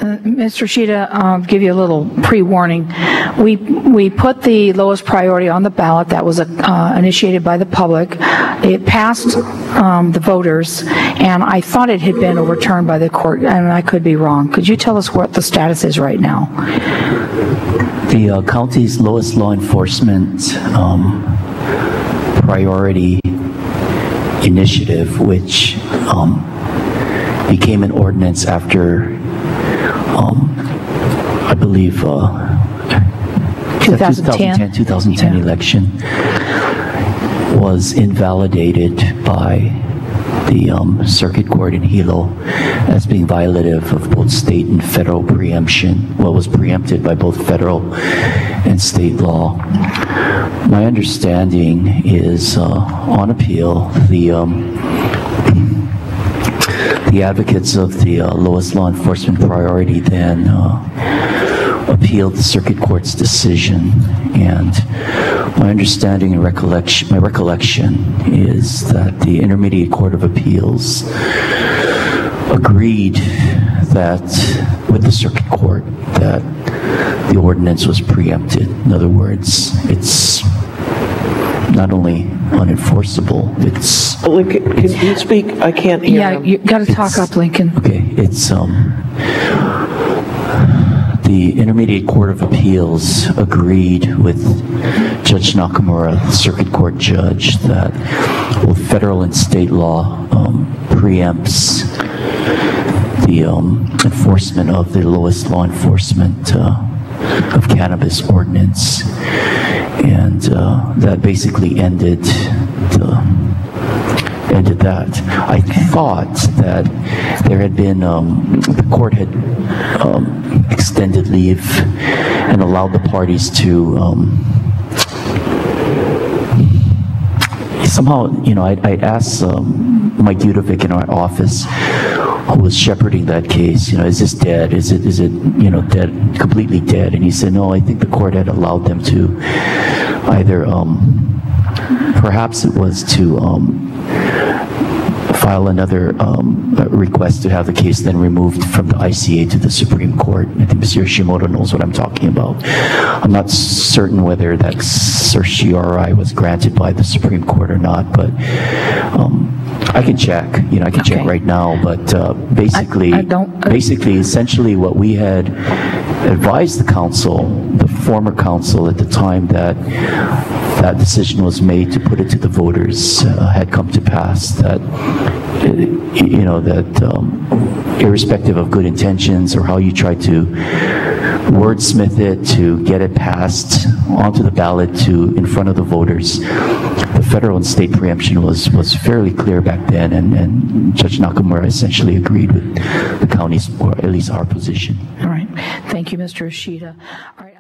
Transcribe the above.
Mr. Ashida, I'll give you a little pre-warning. We put the lowest priority on the ballot. That was initiated by the public. It passed the voters, and I thought it had been overturned by the court, and I could be wrong. Could you tell us what the status is right now? The county's lowest law enforcement priority initiative, which became an ordinance after, I believe, 2010 election, was invalidated by the circuit court in Hilo as being violative of both state and federal preemption. Well, was preempted by both federal and state law. My understanding is on appeal, the advocates of the lowest law enforcement priority then appealed the circuit court's decision, and my understanding and my recollection is that the Intermediate Court of Appeals agreed that with the circuit court that the ordinance was preempted. In other words, it's not only unenforceable, it's... Lincoln, can you speak? I can't hear him. You got to talk up, Lincoln. Okay, it's the Intermediate Court of Appeals agreed with Judge Nakamura, the circuit court judge, that both federal and state law preempts the enforcement of the lowest law enforcement of cannabis ordinance, and that basically ended that. I thought that there had been, the court had extended leave and allowed the parties to somehow, you know, I asked Mike Udovic in our office, who was shepherding that case, you know, is this dead? Is it, you know, dead, completely dead? And he said, no, I think the court had allowed them to either, perhaps it was to file another request to have the case then removed from the ICA to the Supreme Court. I think Mr. Yoshimoto knows what I'm talking about. I'm not certain whether that certiorari was granted by the Supreme Court or not, but I can check. You know, I can check right now. But basically, essentially, what we had advised the council, the former council at the time that that decision was made to put it to the voters, had come to pass. That you know, that irrespective of good intentions or how you try to wordsmith it to get it passed onto the ballot to in front of the voters, the federal and state preemption was fairly clear back then, and Judge Nakamura essentially agreed with the county's, or at least our position. All right. Thank you, Mr. Ashida. All right.